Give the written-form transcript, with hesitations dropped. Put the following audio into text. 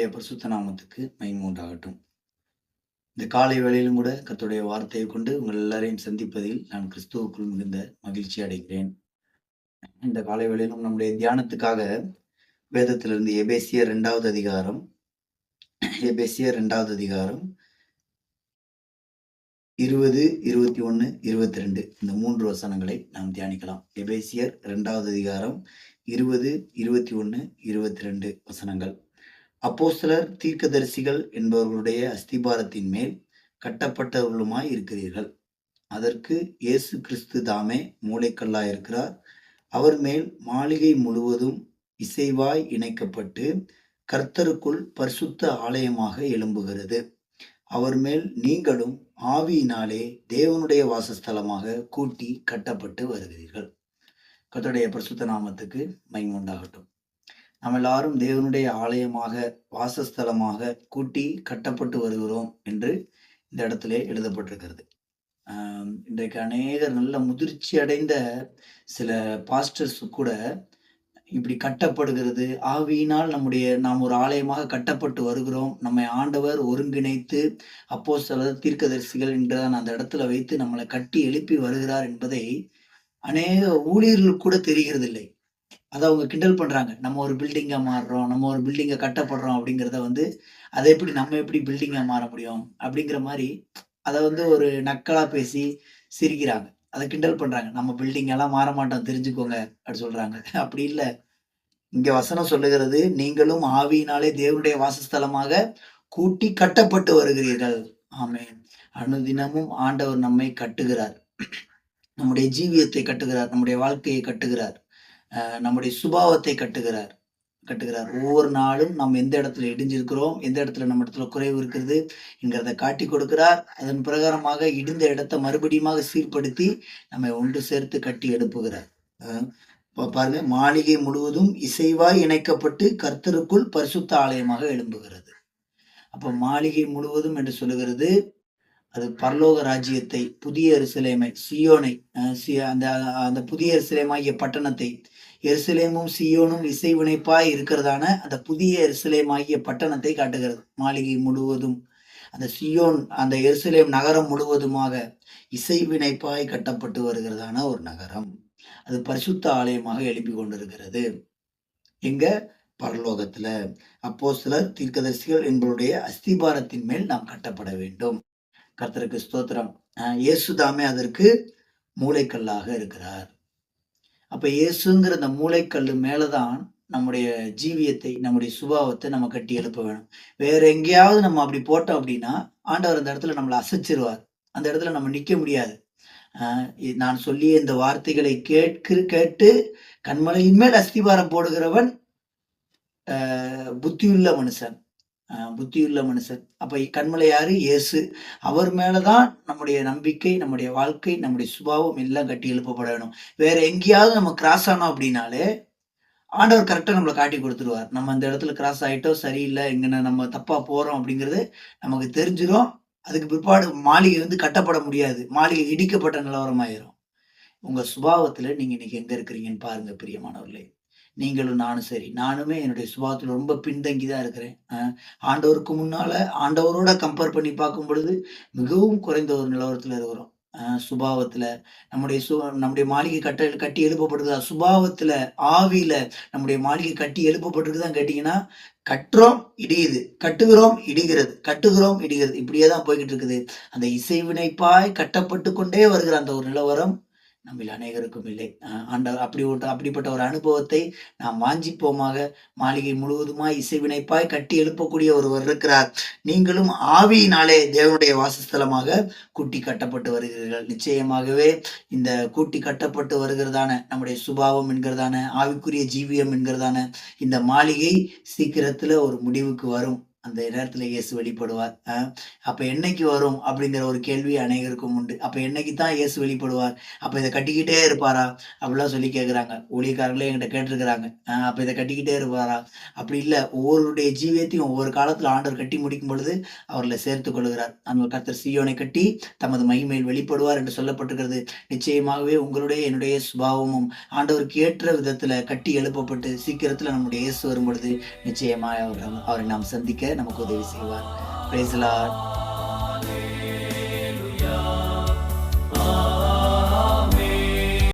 கர்த்தருடைய பரிசுத்த நாமத்துக்கு மகிமை உண்டாகட்டும். இந்த காலை வேளையிலும் கூட கர்த்தருடைய வார்த்தையை கொண்டு உங்கள் எல்லாரையும் சந்திப்பதில் நான் கிறிஸ்துவுக்குள் மிகுந்த மகிழ்ச்சி அடைகிறேன். இந்த காலை வேளையிலும் நம்முடைய தியானத்துக்காக வேதத்திலிருந்து எபேசியர் 2வது அதிகாரம் 20, 21, 22 இந்த 3 வசனங்களை நாம் தியானிக்கலாம். எபேசியர் 2வது அதிகாரம் 20, 21, 22 வசனங்கள். அப்போஸ்தலர், தீர்க்கதரிசிகள் என்பவர்களுடைய அஸ்திபாரத்தின் மேல் கட்டப்பட்டவர்களுமாய் இருக்கிறீர்கள். அதற்கு இயேசு கிறிஸ்து தாமே மூலைக்கல்லாய் இருக்கிறார். அவர் மேல் மாளிகை முழுவதும் இசைவாய் இணைக்கப்பட்டு கர்த்தருக்குள் பரிசுத்த ஆலயமாக எழும்புகிறது. அவர் மேல் நீங்களும் ஆவியினாலே தேவனுடைய வாசஸ்தலமாக கூட்டி கட்டப்பட்டு வருகிறீர்கள். கர்த்தருடைய பரிசுத்த நாமத்துக்கு மகிமை உண்டாகட்டும். நாம் எல்லாரும் தேவனுடைய ஆலயமாக, வாசஸ்தலமாக கூட்டி கட்டப்பட்டு வருகிறோம் என்று இந்த இடத்திலே எழுதப்பட்டிருக்கிறது. இன்றைக்கு அநேகர் நல்ல முதிர்ச்சி அடைந்த சில பாஸ்டர்ஸ் கூட இப்படி கட்டப்படுகிறது, ஆவியினால் நாம் ஒரு ஆலயமாக கட்டப்பட்டு வருகிறோம், நம்மை ஆண்டவர் ஒருங்கிணைத்து அப்போஸ்தலர், தீர்க்கதரிசிகள் என்றான் அந்த இடத்துல வைத்து நம்மளை கட்டி எழுப்பி வருகிறார் என்பதை அநேக ஊழியர்கள் கூட தெரிகிறதில்லை. அதை அவங்க கிண்டல் பண்றாங்க. நம்ம ஒரு பில்டிங்கா மாறுறோம், நம்ம ஒரு பில்டிங்கை கட்டப்படுறோம் அப்படிங்கிறத அதை எப்படி நம்ம எப்படி பில்டிங்கா மாற முடியும் அப்படிங்கிற மாதிரி அதை ஒரு நக்கலா பேசி சிரிக்கிறாங்க, அதை கிண்டல் பண்றாங்க. நம்ம பில்டிங் எல்லாம் மாற மாட்டோம், தெரிஞ்சுக்கோங்க அப்படி சொல்றாங்க. அப்படி இல்லை. இங்க வசனம் சொல்லுகிறது, நீங்களும் ஆவியினாலே தேவனுடைய வாசஸ்தலமாக கூட்டி கட்டப்பட்டு வருகிறீர்கள். ஆமென். அனுதினமும் ஆண்டவர் நம்மை கட்டுகிறார், நம்முடைய ஜீவியத்தை கட்டுகிறார், நம்முடைய வாழ்க்கையை கட்டுகிறார், நம்முடைய சுபாவத்தை கட்டுகிறார். ஒவ்வொரு நாளும் நம்ம எந்த இடத்துல இடிஞ்சிருக்கிறோம், எந்த இடத்துல நம்ம இடத்துல குறைவு இருக்கிறது என்கிறத காட்டி கொடுக்கிறார். அதன் பிரகாரமாக இடிந்த இடத்தை மறுபடியும் சீர்படுத்தி நம்மை ஒன்று சேர்த்து கட்டி எழுப்புகிறார். பாருங்க, மாளிகை முழுவதும் இசைவாய் இணைக்கப்பட்டு கர்த்தருக்குள் பரிசுத்த ஆலயமாக எழும்புகிறது. அப்ப மாளிகை முழுவதும் என்று சொல்லுகிறது, அது பரலோக ராஜ்யத்தை, புதிய எருசலேமை, சியோனை, அந்த புதிய எருசலேமாகிய பட்டணத்தை, எருசலேமும் சியோனும் இசைவினைப்பாய் இருக்கிறதான அந்த புதிய எருசலேமாகிய பட்டணத்தை காட்டுகிறது. மாளிகை முழுவதும் அந்த சியோன், அந்த எருசலேம் நகரம் முழுவதுமாக இசைவினைப்பாய் கட்டப்பட்டு வருகிறதான ஒரு நகரம். அது பரிசுத்த ஆலயமாக எழுப்பி கொண்டிருக்கிறது. எங்க? பரலோகத்துல. அப்போஸ்தலர், தீர்க்கதரிசிகள் என்பவருடைய அஸ்திபாரத்தின் மேல் நாம் கட்டப்பட வேண்டும். கர்த்தருக்கு ஸ்தோத்திரம். இயேசுதாமே அதற்கு மூளைக்கல்லாக இருக்கிறார். அப்ப இயேசுங்கிற அந்த மூளைக்கல்லு மேலதான் நம்முடைய ஜீவியத்தை, நம்முடைய சுபாவத்தை நம்ம கட்டி எழுப்ப வேணும். வேற எங்கேயாவது நம்ம அப்படி போட்டோம் அப்படின்னா ஆண்டவர் அந்த இடத்துல நம்மளை அசைச்சிருவார். அந்த இடத்துல நம்ம நிக்க முடியாது. நான் சொல்லிய இந்த வார்த்தைகளை கேட்டு கண்மலையின் மேல் அஸ்திபாரம் போடுகிறவன் புத்தியுள்ள மனுஷன். அப்ப கண்மலை யாரு? இயேசு. அவர் மேலதான் நம்முடைய நம்பிக்கை, நம்முடைய வாழ்க்கை, நம்முடைய சுபாவம் எல்லாம் கட்டி எழுப்பப்பட வேணும். வேற எங்கேயாவது நம்ம கிராஸ் ஆனோம் அப்படின்னாலே ஆண்டவர் கரெக்டா நம்மளை காட்டி கொடுத்துருவார். நம்ம அந்த இடத்துல கிராஸ் ஆயிட்டோம், சரியில்லை, இங்க நம்ம தப்பா போறோம் அப்படிங்கிறது நமக்கு தெரிஞ்சிடும். அதுக்கு பிற்பாடு மாளிகை கட்டப்பட முடியாது, மாளிகை இடிக்கப்பட்ட நிலவரமாயிரும். உங்க சுபாவத்துல நீங்க இன்னைக்கு எங்க இருக்கிறீங்கன்னு பாருங்க பிரியமானவர்களே. நீங்களும் நானும் சரி. நானுமே என்னுடைய சுபாவத்தில் ரொம்ப பின்தங்கி தான் இருக்கிறேன். ஆண்டவருக்கு முன்னால ஆண்டவரோட கம்பேர் பண்ணி பார்க்கும் பொழுது மிகவும் குறைந்த ஒரு நிலவரத்தில் இருக்கிறோம். சுபாவத்துல நம்முடைய மாளிகை கட்டி எழுப்பப்படுதா? சுபாவத்துல, ஆவியில நம்முடைய மாளிகை கட்டி எழுப்பப்பட்டிருக்குதான் கேட்டீங்கன்னா, கட்டுறோம் இடியுது, கட்டுகிறோம் இடிகிறது, கட்டுகிறோம் இடிகிறது, இப்படியேதான் போய்கிட்டு இருக்குது. அந்த இசைவினைப்பாய் கட்டப்பட்டு கொண்டே வருகிற அந்த ஒரு நிலவரம் நம்மில் அநேகருக்கும் இல்லை. ஆண்டவர் அப்படிப்பட்ட ஒரு அனுபவத்தை நாம் வாஞ்சிப்போமாக. மாளிகை முழுவதுமாய் இசைவினைப்பாய் கட்டி எழுப்பக்கூடிய ஒருவர் இருக்கிறார். நீங்களும் ஆவியினாலே தேவனுடைய வாசஸ்தலமாக கூட்டி கட்டப்பட்டு வருகிறீர்கள். நிச்சயமாகவே இந்த கூட்டி கட்டப்பட்டு வருகிறதான நம்முடைய சுபாவம் என்கிறதான, ஆவிக்குரிய ஜீவியம் என்கிறதான இந்த மாளிகை சீக்கிரத்துல ஒரு முடிவுக்கு வரும். அந்த நேரத்துல இயேசு வெளிப்படுவார். அப்ப என்னைக்கு வரும் அப்படிங்கிற ஒரு கேள்வி அநேகருக்கும் உண்டு. அப்ப என்னைக்கு தான் இயேசு வெளிப்படுவார்? அப்ப இத கட்டிக்கிட்டே இருப்பாரா? அப்படிலாம் சொல்லி கேட்குறாங்க. ஊழியக்காரங்களே என்கிட்ட கேட்டுருக்கிறாங்க. அப்ப இத கட்டிக்கிட்டே இருப்பாரா? அப்படி இல்ல. ஒவ்வொருடைய ஜீவியத்தையும் ஒவ்வொரு காலத்துல ஆண்டவர் கட்டி முடிக்கும் பொழுது அவர்களை சேர்த்துக் கொள்கிறார். அந்த கர்த்தர் சீயோனை கட்டி தமது மகிமையில் வெளிப்படுவார் என்று சொல்லப்பட்டிருக்கிறது. நிச்சயமாகவே உங்களுடைய என்னுடைய சுபாவமும் ஆண்டவருக்கு ஏற்ற விதத்துல கட்டி எழுப்பப்பட்டு சீக்கிரத்துல நம்முடைய இயேசு வரும்பொழுது நிச்சயமாய் அவரை நாம் சந்திக்க நமக்கு உதவி செய்வார். Praise the Lord.